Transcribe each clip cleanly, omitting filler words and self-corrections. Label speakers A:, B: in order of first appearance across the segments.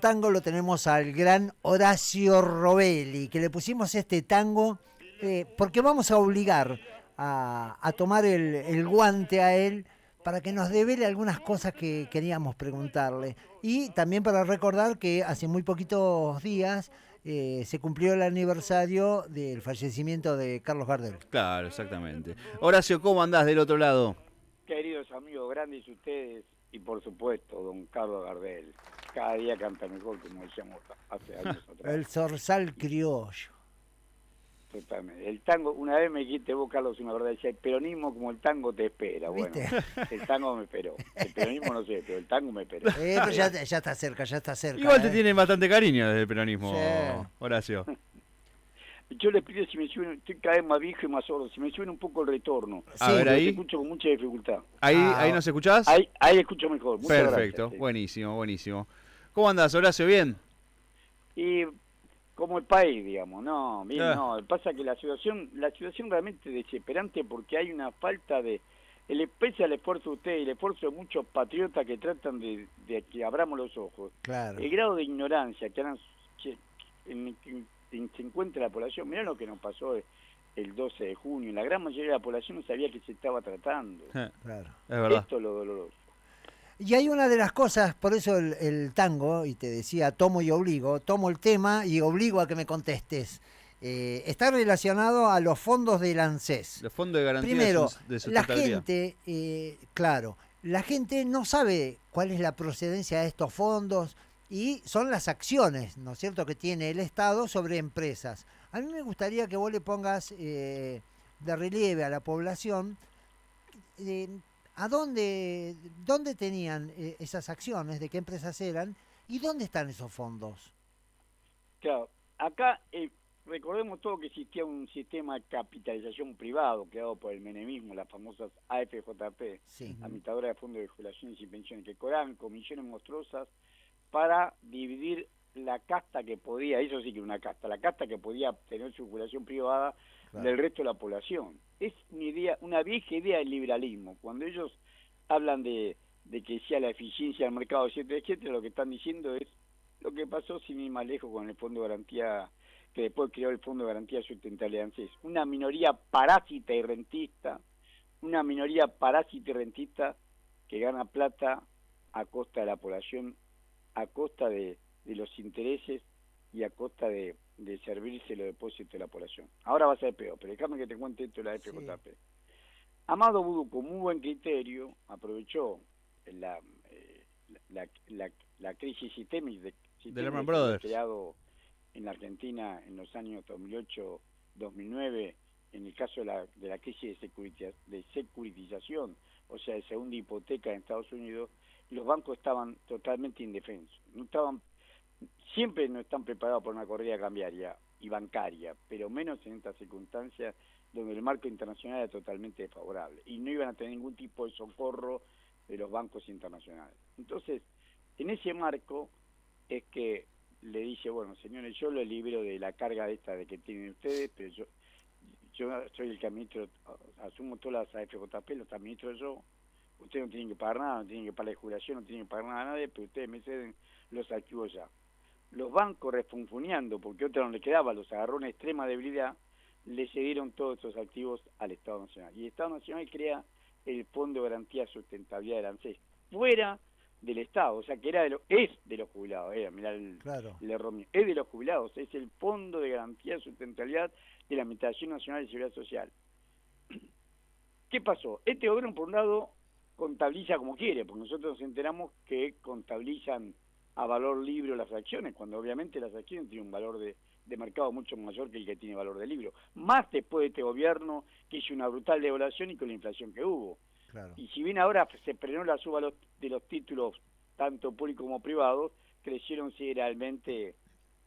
A: tango lo tenemos al gran Horacio Robelli, que le pusimos este tango porque vamos a obligar a tomar el guante a él para que nos devele algunas cosas que queríamos preguntarle. Y también para recordar que hace muy poquitos días se cumplió el aniversario del fallecimiento de Carlos Gardel.
B: Claro, exactamente. Horacio, ¿cómo andás del otro lado?
C: Queridos amigos, grandes ustedes y por supuesto don Carlos Gardel. Cada día canta mejor, como decíamos hace años atrás.
A: El zorzal criollo.
C: Totalmente. El tango, una vez me dijiste vos, Carlos, una verdad, decía, el peronismo como el tango te espera.
A: ¿Viste?
C: Bueno, el tango me esperó. El peronismo no sé, pero el tango me esperó.
A: Pero ya está cerca, ya está cerca.
B: Igual te tienen bastante cariño desde el peronismo,
A: Sí.
B: Horacio.
C: Yo les pido si me suben, estoy cada vez más viejo y más sordo, si me suben un poco el retorno.
B: A ver, ahí.
C: Te escucho con mucha dificultad.
B: ¿Ahí nos escuchás?
C: Ahí escucho mejor. Muchas
B: Perfecto,
C: gracias, sí.
B: buenísimo, buenísimo. ¿Cómo andás, Horacio? ¿Bien?
C: Y como el país, digamos, no, bien,
B: Ah.
C: no, pasa que la situación realmente es desesperante porque hay una falta de, pese al esfuerzo de ustedes y el esfuerzo de muchos patriotas que tratan de que abramos los ojos,
A: Claro.
C: el grado de ignorancia en que se encuentra la población, mirá lo que nos pasó el 12 de junio, la gran mayoría de la población no sabía que se estaba tratando.
A: Claro.
B: Es verdad.
C: Esto es lo doloroso.
A: Y hay una de las cosas, por eso el tango, y te decía, tomo y obligo, tomo el tema y obligo a que me contestes. Está relacionado a los fondos del ANSES.
B: Los fondos de garantía
A: Primero,
B: de
A: la
B: sustentabilidad.
A: gente, claro, la gente no sabe cuál es la procedencia de estos fondos y son las acciones, ¿no es cierto?, que tiene el Estado sobre empresas. A mí me gustaría que vos le pongas de relieve a la población ¿a dónde tenían esas acciones, de qué empresas eran y dónde están esos fondos?
C: Claro, acá recordemos todo que existía un sistema de capitalización privado creado por el menemismo, las famosas AFJP,
A: Sí.
C: Administradora de Fondos de Jubilaciones y Pensiones, que cobraban comisiones monstruosas para dividir la casta que podía, eso sí que una casta, la casta que podía tener su jubilación privada
A: Claro.
C: del resto de la población. Es una idea, una vieja idea del liberalismo. Cuando ellos hablan de que sea la eficiencia del mercado, etcétera, etcétera, lo que están diciendo es lo que pasó sin ir más lejos con el Fondo de Garantía, que después creó el Fondo de Garantía de Sustentabilidad ANSES. Una minoría parásita y rentista, que gana plata a costa de la población, a costa de los intereses y a costa de servirse los depósitos de la población. Ahora va a ser peor, pero déjame que te cuente esto de la FJP. Sí. Amado Boudou, con muy buen criterio, aprovechó la crisis sistémica
B: de Lehman Brothers
C: creado en la Argentina en los años 2008-2009, en el caso de la crisis de securitización, o sea, de segunda hipoteca en Estados Unidos. Los bancos estaban totalmente indefensos, siempre no están preparados para una corrida cambiaria y bancaria, pero menos en estas circunstancias donde el marco internacional era totalmente desfavorable y no iban a tener ningún tipo de socorro de los bancos internacionales. Entonces, en ese marco es que le dice, bueno, señores, yo lo libero de la carga esta de que tienen ustedes, pero yo soy el que administro, asumo todas las AFJP, los administro yo. Ustedes no tienen que pagar nada, no tienen que pagar la jubilación, no tienen que pagar nada a nadie, pero ustedes me ceden los activos ya. Los bancos, refunfuñando, porque otra no les quedaba, los agarró una extrema debilidad, le cedieron todos estos activos al Estado Nacional. Y el Estado Nacional crea el Fondo de Garantía de Sustentabilidad del ANSES, fuera del Estado, o sea que es de los jubilados, mirá
A: Claro.
C: el error mío, es de los jubilados, es el Fondo de Garantía de Sustentabilidad de la Administración Nacional de Seguridad Social. ¿Qué pasó? Este gobierno, por un lado, contabiliza como quiere, porque nosotros nos enteramos que contabilizan a valor libre las acciones, cuando obviamente las acciones tienen un valor de mercado mucho mayor que el que tiene valor de libro. Más después de este gobierno que hizo una brutal devaluación y con la inflación que hubo.
A: Claro.
C: Y si bien ahora se frenó la suba de los títulos, tanto públicos como privados, crecieron realmente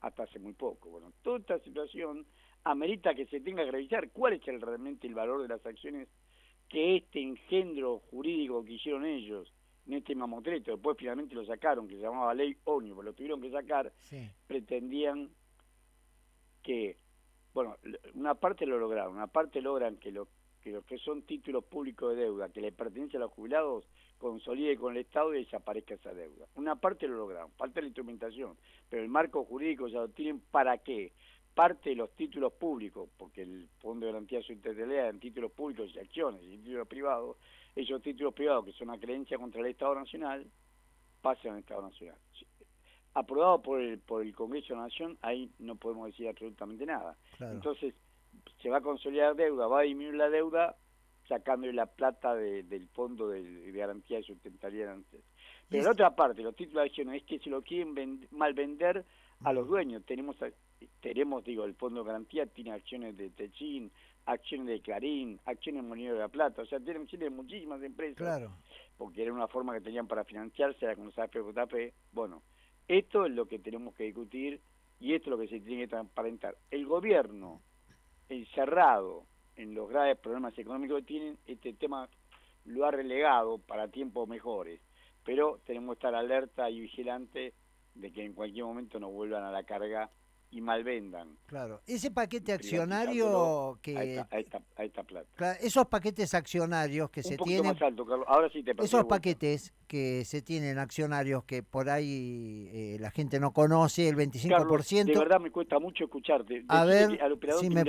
C: hasta hace muy poco. Bueno, toda esta situación amerita que se tenga que revisar cuál es realmente el valor de las acciones que este engendro jurídico que hicieron ellos en este mamotreto, después finalmente lo sacaron, que se llamaba Ley Ómnibus, lo tuvieron que sacar,
A: Sí.
C: pretendían que, bueno, una parte lo lograron, una parte logran que los que son títulos públicos de deuda que le pertenecen a los jubilados, consolide con el Estado y desaparezca esa deuda. Una parte lo lograron, falta la instrumentación, pero el marco jurídico ya lo tienen. ¿Para qué? Parte de los títulos públicos, porque el Fondo de Garantía de Sustentabilidad en títulos públicos y acciones y títulos privados, esos títulos privados que son una creencia contra el Estado Nacional, pasan al Estado Nacional. Aprobado por el Congreso de la Nación, ahí no podemos decir absolutamente nada.
A: Claro.
C: Entonces, se va a consolidar deuda, va a disminuir la deuda, sacándole la plata del Fondo de Garantía de Sustentabilidad. Pero la otra parte, los títulos de acciones, es que se lo quieren mal vender a los dueños. Tenemos, el Fondo de Garantía tiene acciones de Techín, acciones de Clarín, acciones de Molinero de la Plata, o sea, tienen muchísimas empresas,
A: Claro.
C: porque era una forma que tenían para financiarse, era con los AFP. Bueno, esto es lo que tenemos que discutir y esto es lo que se tiene que transparentar. El gobierno, encerrado en los graves problemas económicos que tienen, este tema lo ha relegado para tiempos mejores, pero tenemos que estar alerta y vigilantes de que en cualquier momento nos vuelvan a la carga y malvendan.
A: Claro, ese paquete accionario que...
C: A esta plata.
A: Claro, esos paquetes accionarios que se tienen...
C: Más alto, Carlos. Ahora sí te
A: esos paquetes que se tienen accionarios que por ahí la gente no conoce, el 25%...
C: Carlos, de verdad me cuesta mucho escucharte.
A: A ver, si me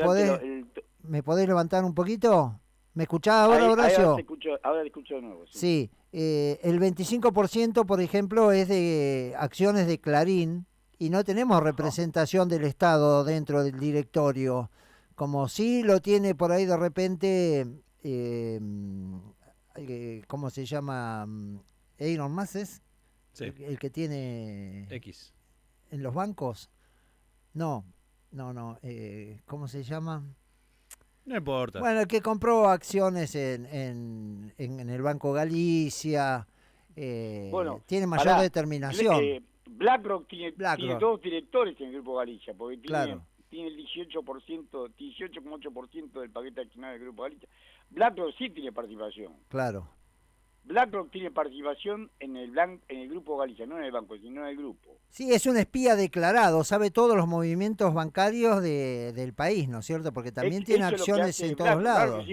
A: podés levantar un poquito. ¿Me escuchás ahora, Horacio?
C: Ahora te escucho de nuevo.
A: Sí, el 25%, por ejemplo, es de acciones de Clarín, y no tenemos representación del Estado dentro del directorio, como sí lo tiene por ahí de repente, ¿cómo se llama? Elon Musk,
B: Sí.
A: el que tiene
B: X.
A: en los bancos. No, ¿cómo se llama?
B: No importa.
A: Bueno, el que compró acciones en el Banco Galicia, tiene mayor determinación.
C: BlackRock tiene dos directores en el Grupo Galicia, porque tiene el 18,8% del paquete accionario del Grupo Galicia. BlackRock sí tiene participación.
A: Claro.
C: BlackRock tiene participación en el Grupo Galicia, no en el banco, sino en el grupo.
A: Sí, es un espía declarado, sabe todos los movimientos bancarios del país, ¿no es cierto? Porque también tiene acciones en todos lados.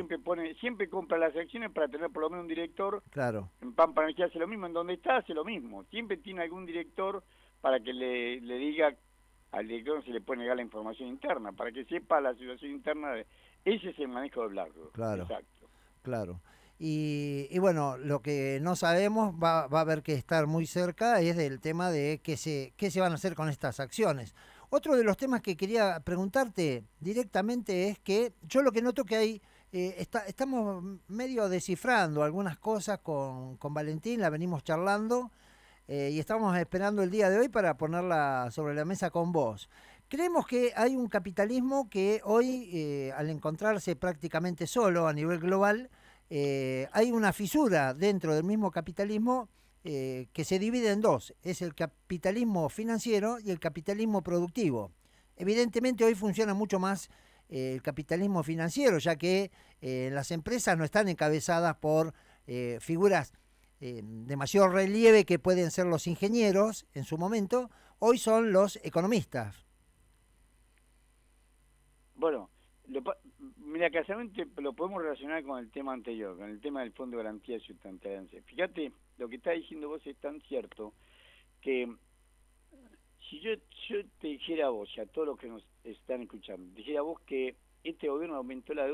C: Siempre compra las acciones para tener por lo menos un director.
A: Claro.
C: En Pampa Energía hace lo mismo, en donde está hace lo mismo. Siempre tiene algún director para que le diga al director si le puede negar la información interna, para que sepa la situación interna. Ese es el manejo de BlackRock.
A: Claro.
C: Exacto.
A: Claro. Y bueno, lo que no sabemos, va a haber que estar muy cerca, es del tema de qué se van a hacer con estas acciones. Otro de los temas que quería preguntarte directamente es que yo lo que noto que hay, estamos medio descifrando algunas cosas con Valentín, la venimos charlando y estamos esperando el día de hoy para ponerla sobre la mesa con vos. Creemos que hay un capitalismo que hoy, al encontrarse prácticamente solo a nivel global, hay una fisura dentro del mismo capitalismo que se divide en dos. Es el capitalismo financiero y el capitalismo productivo. Evidentemente hoy funciona mucho más el capitalismo financiero, ya que las empresas no están encabezadas por figuras de mayor relieve que pueden ser los ingenieros en su momento. Hoy son los economistas.
C: Bueno, mira, casualmente lo podemos relacionar con el tema anterior, con el tema del Fondo de Garantía de Sustentabilidad. Fíjate, lo que está diciendo vos es tan cierto que si yo te dijera a vos y a todos los que nos están escuchando, dijera a vos que este gobierno aumentó la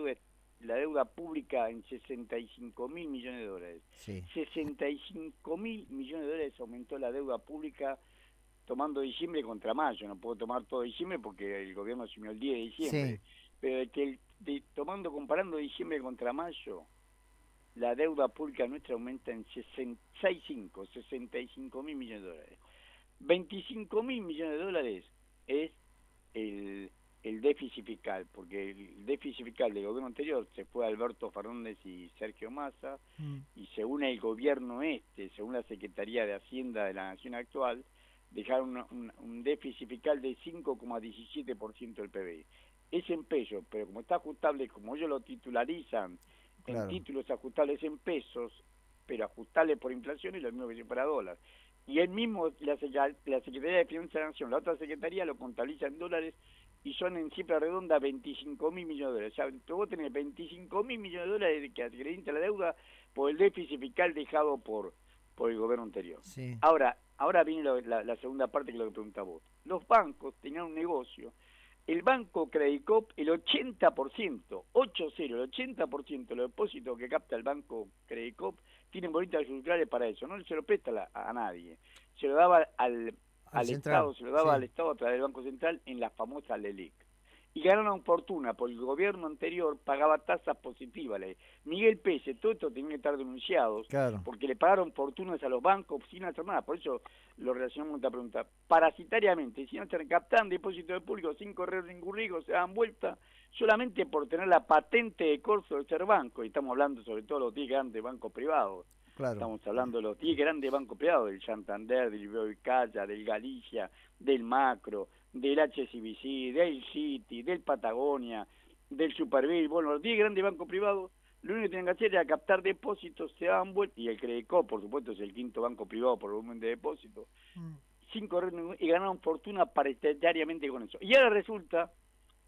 C: deuda pública en 65.000 millones de dólares.
A: Sí.
C: 65.000 millones de dólares aumentó la deuda pública tomando diciembre contra mayo. No puedo tomar todo diciembre porque el gobierno asumió el 10 de diciembre.
A: Sí.
C: Pero comparando diciembre contra mayo, la deuda pública nuestra aumenta en 65.000 millones de dólares. 25.000 millones de dólares es el déficit fiscal, porque el déficit fiscal del gobierno anterior se fue Alberto Fernández y Sergio Massa, y según el gobierno según la Secretaría de Hacienda de la Nación actual, dejaron un déficit fiscal de 5,17% del PBI. Es en pesos, pero como está ajustable, como ellos lo titularizan,
A: claro,
C: en títulos ajustables en pesos, pero ajustables por inflación, es lo mismo que si fuera dólar. y él mismo, la Secretaría de Finanzas de la Nación, la otra secretaría lo contabiliza en dólares y son en cifra redonda 25.000 millones de dólares. O sea, vos tenés 25.000 millones de dólares que acredita la deuda por el déficit fiscal dejado por el gobierno anterior.
A: Sí.
C: Ahora viene la segunda parte que es lo que pregunta vos. Los bancos tenían un negocio. El banco Credicop, el 80%, 80, el 80% de los depósitos que capta el banco Credicop tienen bolitas circulares para eso. No se lo presta a nadie. Se lo daba al Estado, se lo daba al Estado a través del Banco Central en la famosa LELIC. Y ganaron fortuna, porque el gobierno anterior pagaba tasas positivas. Miguel Pese, todo esto tenía que estar denunciados,
A: Claro.
C: porque le pagaron fortunas a los bancos sin hacer nada. Por eso lo relacionamos con esta pregunta. Parasitariamente, si no se captan depósitos de público sin correr ningún riesgo, se dan vuelta solamente por tener la patente de corso de ser banco. Y estamos hablando sobre todo de los 10 grandes bancos privados.
A: Claro.
C: Estamos hablando de los 10 grandes bancos privados, del Santander, del Ibercaja, del Galicia, del Macro, del HSBC, del Citi, del Patagonia, del Superville. Bueno, los 10 grandes bancos privados, lo único que tienen que hacer era captar depósitos, se dan vuelta, y el Credicop, por supuesto, es el quinto banco privado por volumen de depósitos, sin correr ningún, y ganaron fortuna paritariamente con eso. Y ahora resulta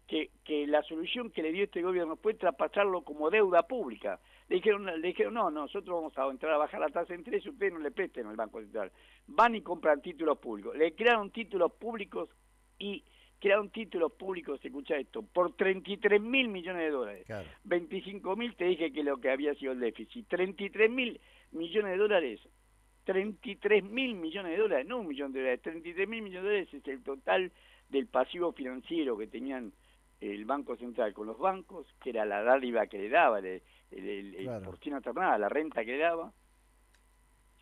C: que la solución que le dio este gobierno fue traspasarlo como deuda pública. Le dijeron, no, nosotros vamos a entrar a bajar la tasa de interés, ustedes no le presten al Banco Central. Van y compran títulos públicos. Le crearon títulos públicos escucha esto, por 33.000 millones de dólares.
A: Claro.
C: 25.000 te dije que lo que había sido el déficit. 33.000 millones de dólares. 33.000 millones de dólares, no 1 millón de dólares. 33.000 millones de dólares es el total del pasivo financiero que tenían el Banco Central con los bancos, que era la dádiva que le daba,
A: Claro.
C: por sin hacer nada, la renta que le daba,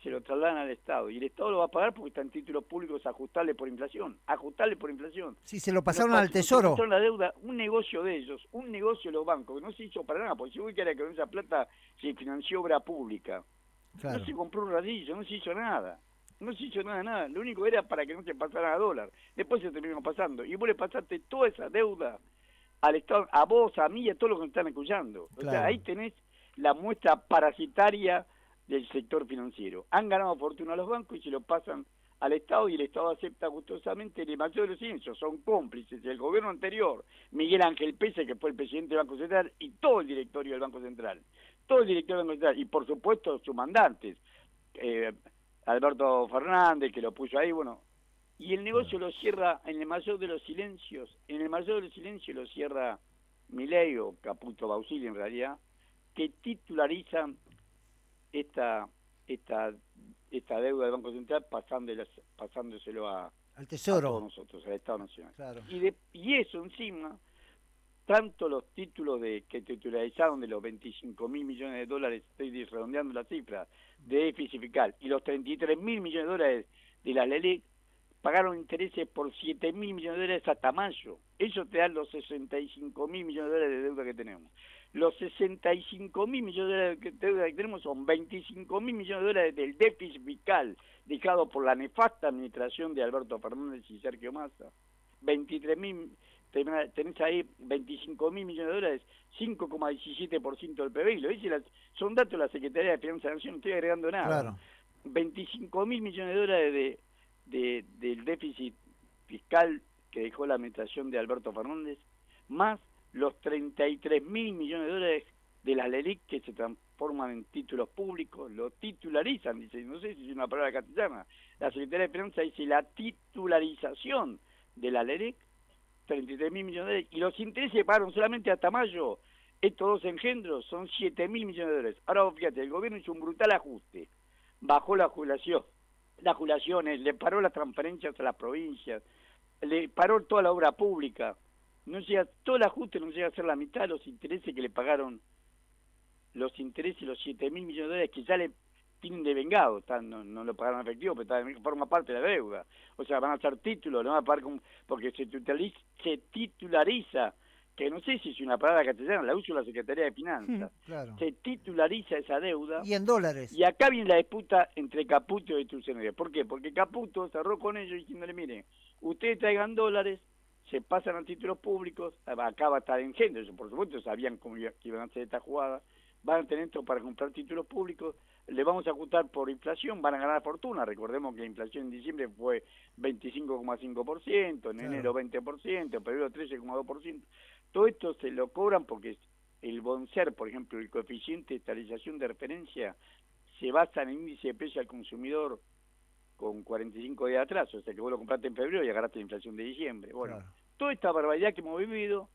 C: se lo trasladan al Estado. Y el Estado lo va a pagar porque están títulos públicos ajustables por inflación.
A: Sí, se lo pasaron al Tesoro.
C: Pasaron la deuda, un negocio de ellos, un negocio de los bancos, que no se hizo para nada, porque si vos querés que con esa plata se financió obra pública.
A: Claro.
C: No se compró un radillo, no se hizo nada. No se hizo nada. Lo único era para que no se pasara a dólar. Después se terminó pasando. Y vos le pasaste toda esa deuda al Estado, a vos, a mí y a todos los que nos están escuchando.
A: Claro.
C: O sea, ahí tenés la muestra parasitaria del sector financiero. Han ganado fortuna a los bancos y se lo pasan al Estado, y el Estado acepta gustosamente el mayor de los silencios. Son cómplices del gobierno anterior, Miguel Ángel Pese, que fue el presidente del Banco Central, y todo el directorio del Banco Central. Todo el directorio del Banco Central. Y por supuesto sus mandantes. Alberto Fernández, que lo puso ahí, bueno. Y el negocio lo cierra en el mayor de los silencios. En el mayor de los silencios lo cierra Milei, o Caputo Bausilli en realidad, que titularizan esta deuda del Banco Central pasándoselo
A: Al
C: a
A: Tesoro.
C: todos nosotros, al Estado Nacional.
A: Claro.
C: Y eso encima, tanto los títulos que titularizaron de los 25.000 millones de dólares, estoy redondeando la cifra, de déficit fiscal, y los 33.000 millones de dólares de la LELIC, pagaron intereses por 7.000 millones de dólares hasta mayo. Eso te da los 65.000 millones de dólares de deuda que tenemos. Los 65.000 millones de deuda que tenemos son 25.000 millones de dólares del déficit fiscal dejado por la nefasta administración de Alberto Fernández y Sergio Massa. 23.000, tenés ahí 25.000 millones de dólares, 5,17% del PBI. Lo dice son datos de la Secretaría de Finanzas de la Nación, no estoy agregando nada.
A: Claro.
C: 25.000 millones de dólares del déficit fiscal que dejó la administración de Alberto Fernández, más los 33.000 millones de dólares de las LELIC que se transforman en títulos públicos, lo titularizan, dice, no sé si es una palabra castellana, la Secretaría de Finanzas dice la titularización de la LELIC, 33.000 millones de dólares, y los intereses se pagaron solamente hasta mayo. Estos dos engendros son 7.000 millones de dólares. Ahora vos fíjate, el gobierno hizo un brutal ajuste, bajó las jubilaciones, le paró las transferencias a las provincias, le paró toda la obra pública, no llega, todo el ajuste no llega a ser la mitad de los intereses que le pagaron, los intereses, los 7.000 millones de dólares que ya le tienen devengados, no lo pagaron en efectivo, pero forma parte de la deuda. O sea, van a hacer títulos, no van a pagar porque se titulariza, que no sé si es una palabra castellana, la uso la Secretaría de Finanzas.
A: Claro.
C: Se titulariza esa deuda.
A: Y en dólares.
C: Y acá viene la disputa entre Caputo y Sturzenegger. ¿Por qué? Porque Caputo cerró con ellos diciéndole, miren, ustedes traigan dólares, se pasan a títulos públicos, acá va a estar engendro, por supuesto sabían cómo que iban a hacer esta jugada, van a tener esto para comprar títulos públicos, le vamos a ajustar por inflación, van a ganar fortuna. Recordemos que la inflación en diciembre fue 25,5%, en enero 20%, en febrero 13,2%. Todo esto se lo cobran porque el BONSER, por ejemplo, el coeficiente de estabilización de referencia, se basa en el índice de precio al consumidor con 45 días atrás, o sea que vos lo compraste en febrero y agarraste la inflación de diciembre. Bueno, toda esta barbaridad que hemos vivido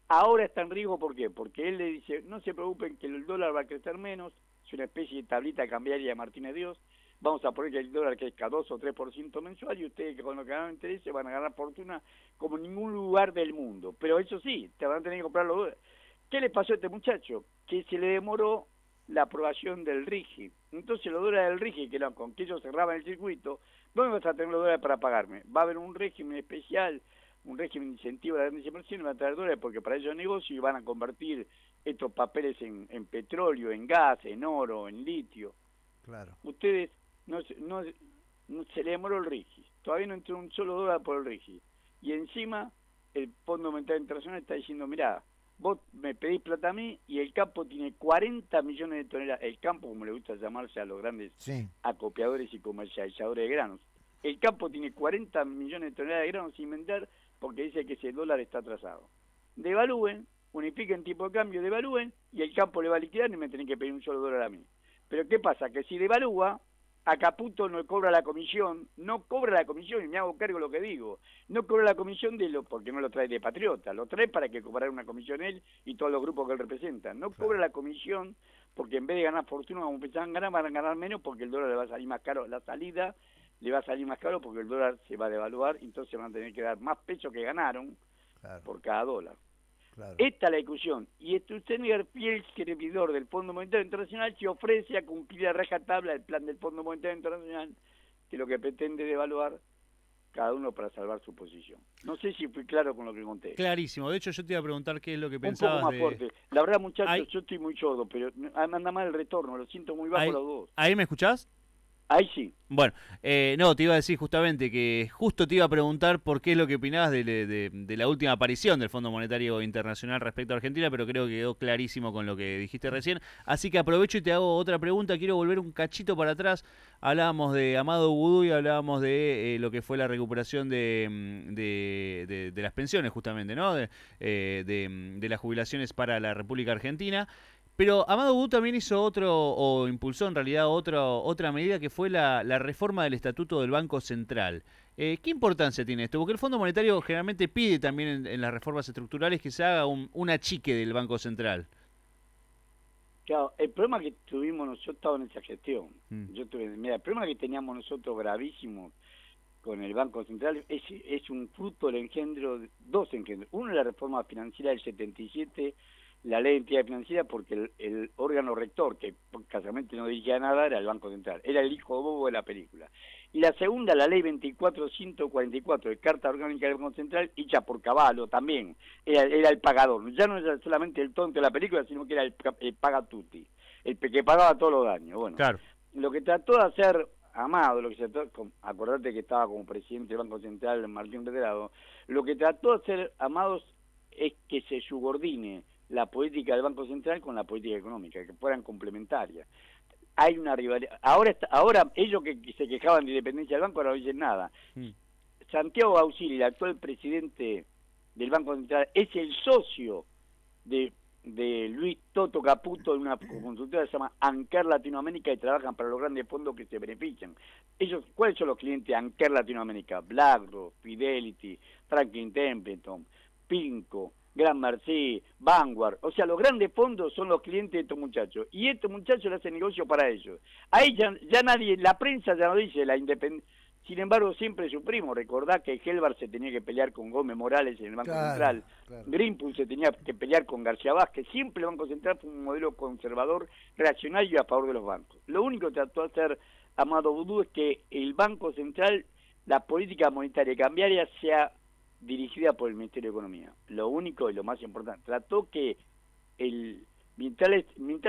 C: ahora está en riesgo. ¿Por qué? Porque él le dice, no se preocupen que el dólar va a crecer menos, es una especie de tablita cambiaria de Martínez Dios, vamos a poner que el dólar crezca 2 o 3% mensual y ustedes que con lo que ganan interés van a ganar fortuna como en ningún lugar del mundo. Pero eso sí, te van a tener que comprar los dólares. ¿Qué le pasó a este muchacho? Que se le demoró la aprobación del RIGI. Entonces los dólares del RIGI, que con que ellos cerraban el circuito, ¿dónde vas a tener los dólares para pagarme? Va a haber un régimen especial, un régimen de incentivo a las grandes inversiones, y van a traer dólares porque para ellos es negocio y van a convertir estos papeles en petróleo, en gas, en oro, en litio.
A: Claro.
C: Ustedes, no se le demoró el RIGI, todavía no entró un solo dólar por el RIGI. Y encima el Fondo Monetario Internacional está diciendo, mirá, vos me pedís plata a mí y el campo tiene 40 millones de toneladas, el campo como le gusta llamarse a los grandes acopiadores y comercializadores de granos, el campo tiene 40 millones de toneladas de granos sin vender porque dice que ese dólar está atrasado. Devalúen, unifiquen tipo de cambio, devalúen y el campo le va a liquidar y me tienen que pedir un solo dólar a mí. Pero ¿qué pasa? Que si devalúa, a Caputo no cobra la comisión, y me hago cargo de lo que digo, no cobra la comisión porque no lo trae de patriota, lo trae para que cobrara una comisión él y todos los grupos que él representa, no cobra la comisión porque en vez de ganar fortuna como pensaban ganar, van a ganar menos porque el dólar le va a salir más caro, la salida le va a salir más caro porque el dólar se va a devaluar, entonces van a tener que dar más peso que ganaron por cada dólar. Claro. Esta es la discusión. Y Sturzenegger, fiel servidor del Fondo Monetario Internacional, se ofrece a cumplir a rajatabla el plan del Fondo Monetario Internacional, que lo que pretende devaluar cada uno para salvar su posición. No sé si fui claro con lo que conté.
B: Clarísimo. De hecho, yo te iba a preguntar qué es lo que pensabas.
C: Un poco más fuerte. La verdad, muchachos, yo estoy muy sordo, pero anda mal el retorno, lo siento muy bajo los dos.
B: ¿Ahí me escuchás?
C: Ahí sí.
B: Bueno, no, te iba a decir justamente que justo te iba a preguntar por qué es lo que opinabas de la última aparición del Fondo Monetario Internacional respecto a Argentina, pero creo que quedó clarísimo con lo que dijiste recién. Así que aprovecho y te hago otra pregunta. Quiero volver un cachito para atrás. Hablábamos de Amado Vudú y hablábamos de lo que fue la recuperación de las pensiones, justamente, ¿no? De las jubilaciones para la República Argentina. Pero Amado Vudú también hizo o impulsó en realidad otra medida que fue la reforma del Estatuto del Banco Central. ¿Qué importancia tiene esto? Porque el Fondo Monetario generalmente pide también en las reformas estructurales que se haga un achique del Banco Central.
C: Claro, el problema que tuvimos nosotros, yo estaba en esa gestión, el problema que teníamos nosotros gravísimo con el Banco Central es un fruto del engendro, dos engendros. Uno es la reforma financiera del 77, la ley de entidad financiera, porque el órgano rector, que casualmente no dirigía nada, era el Banco Central, era el hijo bobo de la película. Y la segunda, la ley 24.144, de Carta Orgánica del Banco Central, hecha por Cavallo también, era el pagador. Ya no era solamente el tonto de la película, sino que era el pagatuti, el que pagaba todos los daños. Bueno, claro. Lo que trató de hacer Amado, acordate que estaba como presidente del Banco Central Martín Reterado, lo que trató de hacer Amado es que se subordine la política del Banco Central con la política económica, que fueran complementarias. Hay una rivalidad. Ahora ellos que se quejaban de independencia del banco ahora no dicen nada. Santiago Bausili, el actual presidente del Banco Central, es el socio de Luis Toto Caputo, de una consultora que se llama Anker Latinoamérica, y trabajan para los grandes fondos que se benefician. ¿Cuáles son los clientes de Anker Latinoamérica? BlackRock, Fidelity, Franklin Templeton, Pinco, Gran Mercy, Vanguard. O sea, los grandes fondos son los clientes de estos muchachos. Y estos muchachos le hacen negocio para ellos. Ahí ya nadie, la prensa ya no dice la independencia. Sin embargo, siempre su primo. Recordá que Helvar se tenía que pelear con Gómez Morales en el Banco Central. Claro. Greenpool se tenía que pelear con García Vázquez. Siempre el Banco Central fue un modelo conservador, reaccionario y a favor de los bancos. Lo único que trató de hacer Amado Vudú es que el Banco Central, la política monetaria y cambiaria, sea dirigida por el Ministerio de Economía. Lo único y lo más importante, trató que mientras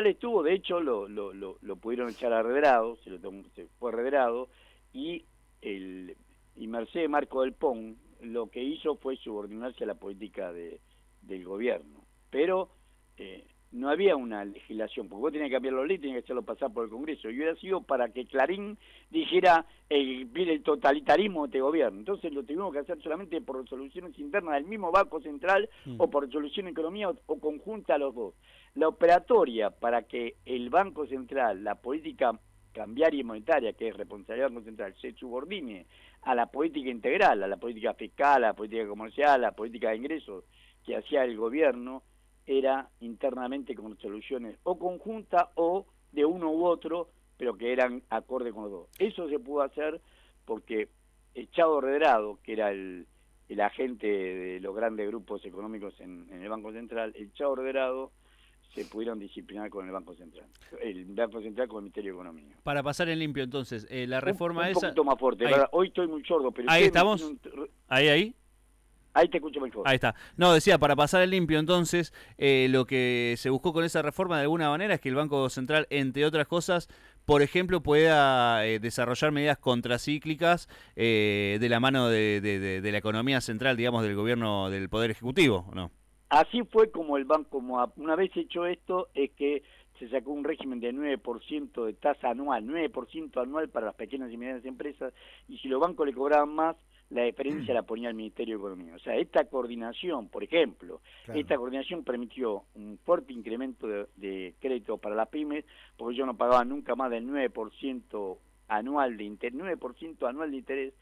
C: estuvo, de hecho lo pudieron echar a Redrado, se fue Redrado, y Mercedes Marco del Pon lo que hizo fue subordinarse a la política del gobierno. Pero no había una legislación, porque vos tenías que cambiar los leyes, tenías que hacerlo pasar por el Congreso, y hubiera sido para que Clarín dijera el totalitarismo de este gobierno. Entonces lo tuvimos que hacer solamente por resoluciones internas del mismo Banco Central, o por resolución de economía, o conjunta a los dos. La operatoria para que el Banco Central, la política cambiaria y monetaria, que es responsabilidad del Banco Central, se subordine a la política integral, a la política fiscal, a la política comercial, a la política de ingresos que hacía el gobierno, era internamente con soluciones o conjuntas o de uno u otro, pero que eran acorde con los dos. Eso se pudo hacer porque el Chavo Redrado, que era el agente de los grandes grupos económicos en el Banco Central, el Chavo Redrado, se pudieron disciplinar con el Banco Central con el Ministerio de Economía.
B: Para pasar en limpio, entonces, la reforma
C: un
B: esa...
C: poquito más fuerte,
B: ahí,
C: hoy estoy muy sordo, pero...
B: Ahí estamos, ahí.
C: Ahí te escucho mejor.
B: Ahí está. No, decía, para pasar el limpio, entonces, lo que se buscó con esa reforma de alguna manera es que el Banco Central, entre otras cosas, por ejemplo, pueda desarrollar medidas contracíclicas de la mano de la economía central, digamos, del gobierno, del Poder Ejecutivo, ¿no?
C: Así fue como el banco, una vez hecho esto, es que se sacó un régimen de 9% de tasa anual, 9% anual para las pequeñas y medianas empresas, y si los bancos le cobraban más, la diferencia la ponía el Ministerio de Economía. O sea, esta coordinación, por ejemplo, claro, esta coordinación permitió un fuerte incremento de crédito para las pymes, porque ellos no pagaban nunca más del 9% anual de interés, 9% anual de interés,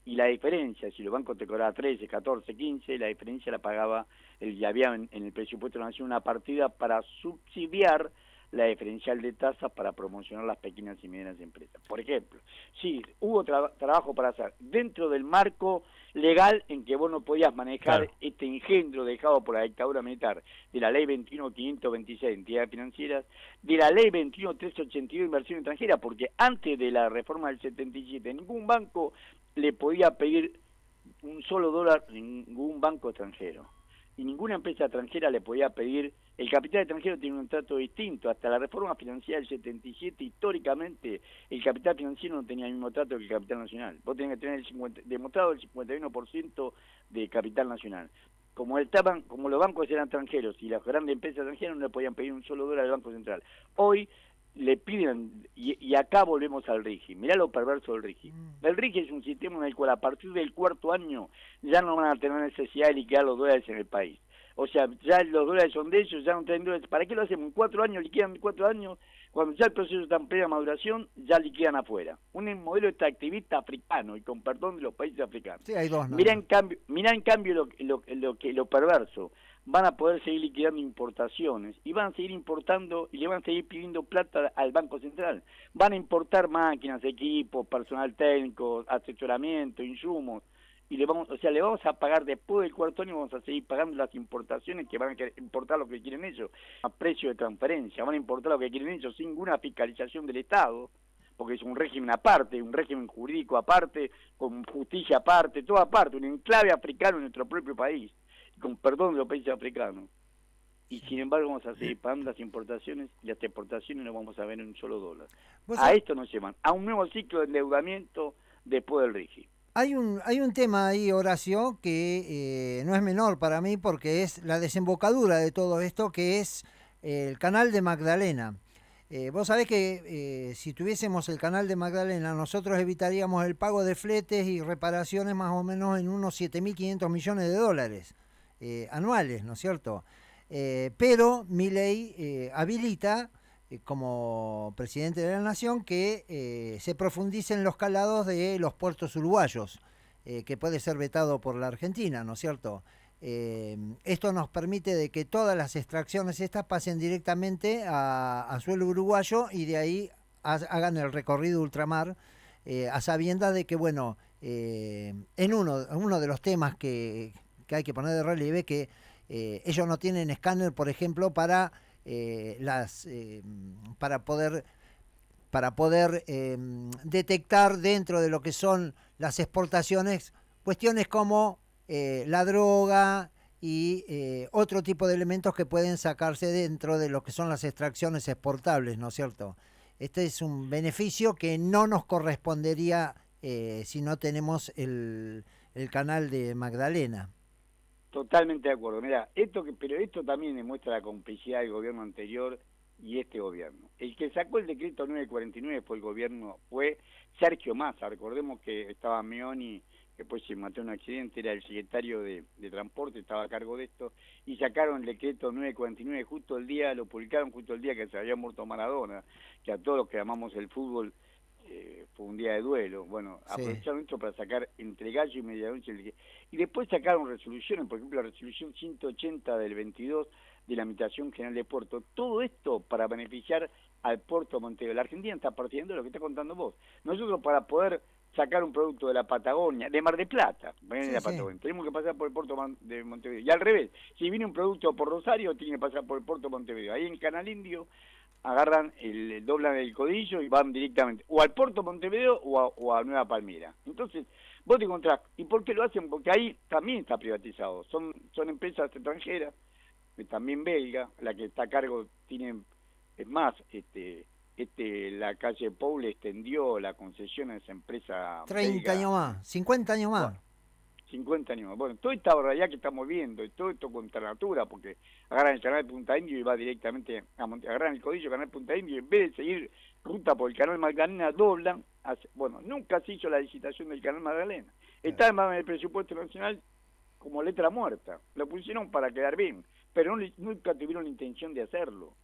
C: y la diferencia, si los bancos te cobraban 13, 14, 15, la diferencia la pagaba, ya había en el presupuesto de la Nación una partida para subsidiar la diferencial de tasas para promocionar las pequeñas y medianas empresas. Por ejemplo, sí, hubo trabajo para hacer dentro del marco legal en que vos no podías manejar, claro, este engendro dejado por la dictadura militar de la ley 21.526 de entidades financieras, de la ley 21.382 de inversión extranjera, porque antes de la reforma del 77 ningún banco le podía pedir un solo dólar a ningún banco extranjero. Y ninguna empresa extranjera le podía pedir, el capital extranjero tiene un trato distinto, hasta la reforma financiera del 77, históricamente, el capital financiero no tenía el mismo trato que el capital nacional. Vos tenés que tener demostrado el 51% de capital nacional. Como los bancos eran extranjeros y las grandes empresas extranjeras no le podían pedir un solo dólar al Banco Central. Hoy le piden, y acá volvemos al RIGI, mirá lo perverso del RIGI. El RIGI es un sistema en el cual a partir del cuarto año ya no van a tener necesidad de liquidar los dólares en el país. O sea, ya los dólares son de ellos, ya no tienen dólares. ¿Para qué lo hacemos? En 4 años, liquidan en 4 años, cuando ya el proceso está en plena maduración, ya liquidan afuera. Un modelo extractivista africano, y con perdón de los países africanos.
A: Sí, hay dos, ¿no?
C: Mirá en cambio lo perverso. Van a poder seguir liquidando importaciones y van a seguir importando y le van a seguir pidiendo plata al Banco Central. Van a importar máquinas, equipos, personal técnico, asesoramiento, insumos, y le vamos a pagar después del cuarto año, vamos a seguir pagando las importaciones que van a importar lo que quieren ellos a precio de transferencia, van a importar lo que quieren ellos sin ninguna fiscalización del Estado, porque es un régimen aparte, un régimen jurídico aparte, con justicia aparte, todo aparte, un enclave africano en nuestro propio país, con perdón de los países africanos. Y sin embargo vamos a seguir pagando las importaciones y las exportaciones no vamos a ver en un solo dólar. A esto nos llevan, a un nuevo ciclo de endeudamiento después del RIGI.
A: Hay un tema ahí, Horacio, que no es menor para mí porque es la desembocadura de todo esto, que es el canal de Magdalena. Vos sabés que si tuviésemos el canal de Magdalena, nosotros evitaríamos el pago de fletes y reparaciones más o menos en unos 7.500 millones de dólares anuales, ¿no es cierto? Pero Milei habilita, como presidente de la Nación, que se profundicen los calados de los puertos uruguayos, que puede ser vetado por la Argentina, ¿no es cierto? Esto nos permite de que todas las extracciones estas pasen directamente a suelo uruguayo y de ahí hagan el recorrido ultramar, a sabiendas de que, bueno, en uno de los temas que hay que poner de relieve, que ellos no tienen escáner, por ejemplo, para poder detectar dentro de lo que son las exportaciones cuestiones como la droga y otro tipo de elementos que pueden sacarse dentro de lo que son las extracciones exportables, ¿no es cierto? Este es un beneficio que no nos correspondería si no tenemos el canal de Magdalena.
C: Totalmente de acuerdo. Mira, pero esto también demuestra la complicidad del gobierno anterior y este gobierno. El que sacó el decreto 949 fue Sergio Massa. Recordemos que estaba Meoni, que después se mató en un accidente, era el secretario de Transporte, estaba a cargo de esto, y sacaron el decreto 949 lo publicaron justo el día que se había muerto Maradona, que a todos los que amamos el fútbol fue un día de duelo. Bueno,
A: Sí.
C: aprovecharon esto para sacar entre gallo y medianoche y después sacaron resoluciones, por ejemplo la resolución 180 del 22 de la Administración General de Puerto. Todo esto para beneficiar al puerto de Montevideo. La Argentina está partiendo de lo que está contando vos. Nosotros, para poder sacar un producto de la Patagonia, de Mar de Plata,
A: Sí,
C: la
A: sí.
C: Patagonia, tenemos que pasar por el puerto de Montevideo. Y al revés, si viene un producto por Rosario, tiene que pasar por el puerto de Montevideo. Ahí en Canal Indio agarran doblan el codillo y van directamente o al puerto de Montevideo o a Nueva Palmira. Entonces, vos te encontrás, ¿y por qué lo hacen? Porque ahí también está privatizado. Son empresas extranjeras, también belga, la que está a cargo tiene, es más, la calle Pou le extendió la concesión a esa empresa
A: 30
C: belga.
A: años más, 50 años más.
C: Bueno, 50 años. Bueno, toda esta barbaridad que estamos viendo, y todo esto contra natura, porque agarran el canal de Punta Indio y va directamente agarran el codillo canal Punta Indio y en vez de seguir ruta por el canal Magdalena, doblan. Bueno, nunca se hizo la licitación del canal Magdalena. Está en el presupuesto nacional como letra muerta. Lo pusieron para quedar bien, pero nunca tuvieron la intención de hacerlo.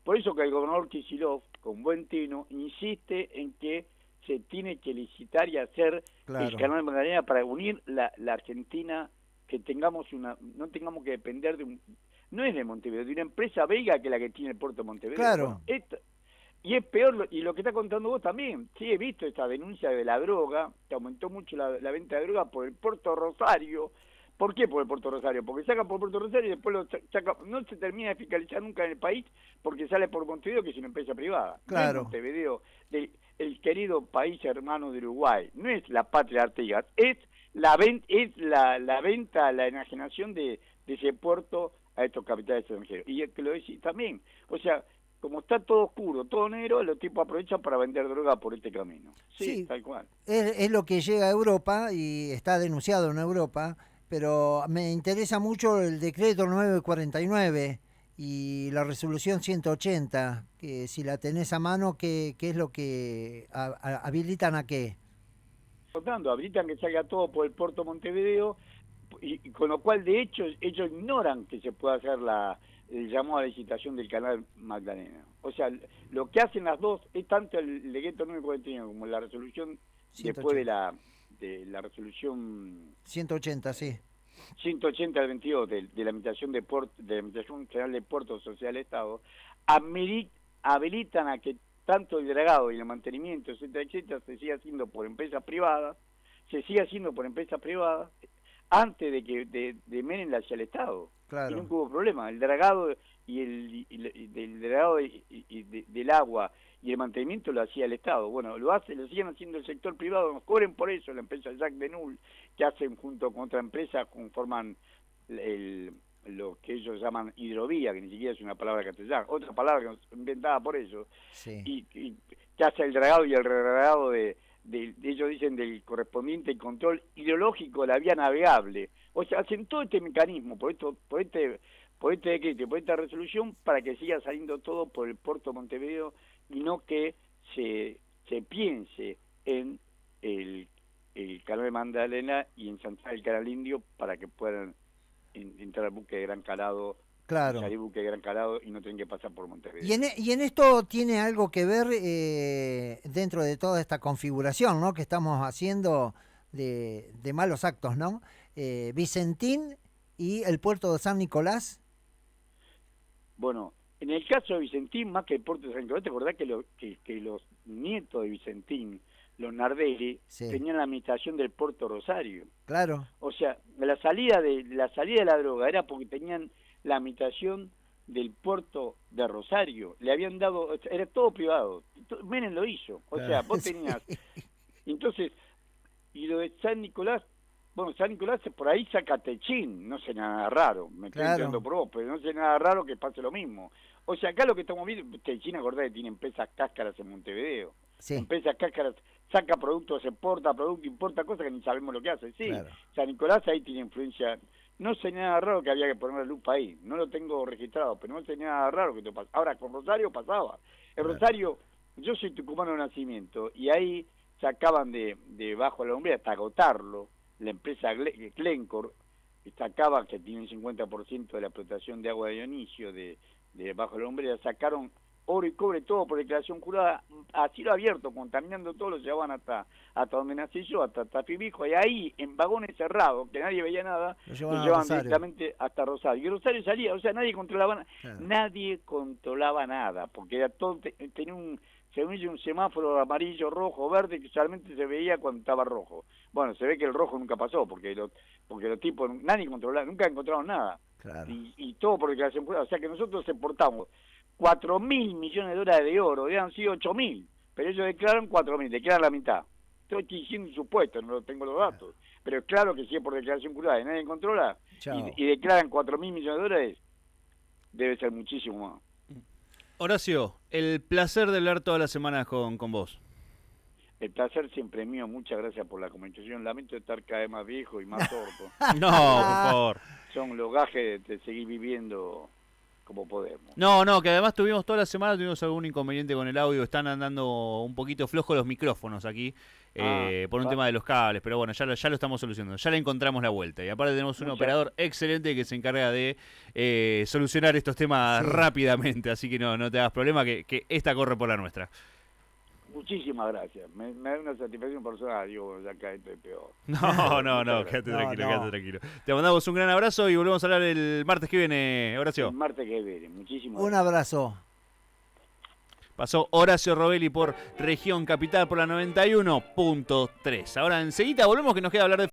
C: Por eso que el gobernador Kicillof, con buen tino, insiste en que se tiene que licitar y hacer el canal Magdalena para unir la Argentina, que no tengamos que depender no es de Montevideo, de una empresa belga que es la que tiene el puerto de Montevideo.
A: Claro.
C: Bueno, y es peor, y lo que está contando vos también, sí he visto esta denuncia de la droga, que aumentó mucho la venta de droga por el puerto Rosario. ¿Por qué por el puerto Rosario? Porque sacan por Puerto Rosario y después no se termina de fiscalizar nunca en el país porque sale por Montevideo, que es una empresa privada.
A: Claro.
C: No es Montevideo, el querido país hermano de Uruguay, no es la patria de Artigas, es la venta, la enajenación de ese puerto a estos capitales extranjeros. Y es que lo decís también, o sea, como está todo oscuro, todo negro, los tipos aprovechan para vender droga por este camino. Sí, tal cual.
A: Es lo que llega a Europa y está denunciado en Europa, pero me interesa mucho el decreto 949 y la resolución 180, que si la tenés a mano, ¿qué es lo que habilitan a qué?
C: Habilitan que salga todo por el puerto Montevideo, y con lo cual, de hecho, ellos ignoran que se pueda hacer el llamado a la licitación del canal Magdalena. O sea, lo que hacen las dos es tanto el decreto 949 como la resolución 180. Después de la resolución
A: 180, sí.
C: 180 del 22 de la Administración de la Administración General de Puertos Social del Estado, habilitan a que tanto el dragado y el mantenimiento, etcétera, se siga haciendo por empresas privadas, antes de que de Menem hacia el Estado.
A: Claro.
C: Y nunca hubo problema. El dragado del agua y el mantenimiento lo hacía el Estado. Bueno, lo siguen haciendo el sector privado, nos cobren por eso, la empresa Jacques Denul, que hacen junto con otra empresa, conforman lo que ellos llaman hidrovía, que ni siquiera es una palabra castellana, otra palabra que inventada por ellos,
A: sí.
C: y que hace el dragado y el redragado ellos dicen del correspondiente control hidrológico de la vía navegable. O sea, hacen todo este mecanismo por este decreto, por esta resolución, para que siga saliendo todo por el puerto de Montevideo y no que se piense en el canal de Magdalena y en Santa del Canal Indio para que puedan entrar al buque de gran calado.
A: Claro.
C: Salir buque de gran calado y no tienen que pasar por Montevideo.
A: Y en esto tiene algo que ver dentro de toda esta configuración, ¿no?, que estamos haciendo de malos actos, ¿no? Vicentín y el puerto de San Nicolás.
C: Bueno, en el caso de Vicentín, más que el puerto de San Nicolás, te acordás que los nietos de Vicentín, los Nardelli,
A: sí,
C: tenían la administración del puerto Rosario.
A: Claro.
C: O sea, la salida de la droga era porque tenían la administración del puerto de Rosario. Le habían dado, era todo privado. Menem lo hizo. O sea, vos tenías... Entonces, y lo de San Nicolás, bueno, San Nicolás por ahí saca Techín, no sé nada raro, me estoy enterando por vos, pero no sé nada raro que pase lo mismo. O sea, acá lo que estamos viendo, Techín, acordás que tiene empresas cáscaras en Montevideo.
A: Sí.
C: Empresas cáscaras, saca productos, exporta productos, importa cosas que ni sabemos lo que hace. Sí,
A: Claro.
C: San Nicolás ahí tiene influencia no sé nada raro que había que poner la lupa ahí. No lo tengo registrado, pero no sé nada raro que te pasa. Ahora, con Rosario pasaba. El Rosario, yo soy tucumano de nacimiento, y ahí sacaban de bajo la lumbre hasta agotarlo, la empresa Glencore, sacaba, que tiene un 50% de la explotación de agua de Dionisio, de bajo la lumbre, sacaron oro y cobre todo por declaración jurada, a cielo abierto, contaminando todo, lo llevaban hasta donde nací yo, hasta Tafibijo, y ahí, en vagones cerrados, que nadie veía nada, lo llevaban directamente hasta Rosario. Y Rosario salía, o sea, nadie controlaba nada, porque era todo, tenía un semáforo amarillo, rojo, verde, que solamente se veía cuando estaba rojo. Bueno, se ve que el rojo nunca pasó, porque los tipos, nadie controlaba, nunca encontraron nada.
A: Claro.
C: Y todo por declaración jurada, o sea que nosotros exportamos 4.000 millones de dólares de oro, habían sido 8.000, pero ellos declaran 4.000, declaran la mitad. Estoy diciendo un supuesto, no tengo los datos, pero es claro que si es por declaración jurada y nadie controla, y declaran 4.000 millones de dólares, debe ser muchísimo más.
B: Horacio, el placer de hablar todas las semanas con vos.
C: El placer siempre es mío, muchas gracias por la comunicación. Lamento estar cada vez más viejo y más sordo.
B: No, por favor.
C: Son los gajes de seguir viviendo como podemos.
B: No, que además toda la semana tuvimos algún inconveniente con el audio, están andando un poquito flojos los micrófonos aquí, por un tema de los cables, pero bueno, ya lo estamos solucionando, ya le encontramos la vuelta, y aparte tenemos un operador excelente que se encarga de solucionar estos temas rápidamente, así que no te hagas problema, que esta corre por la nuestra.
C: Muchísimas gracias, me da una satisfacción personal, digo, ya acá estoy peor.
B: No, quédate tranquilo. Te mandamos un gran abrazo y volvemos a hablar el martes que viene, Horacio.
C: El martes que viene, muchísimas
A: gracias. Un abrazo.
B: Pasó Horacio Robelli por Región Capital por la 91.3. Ahora enseguida volvemos, que nos queda hablar de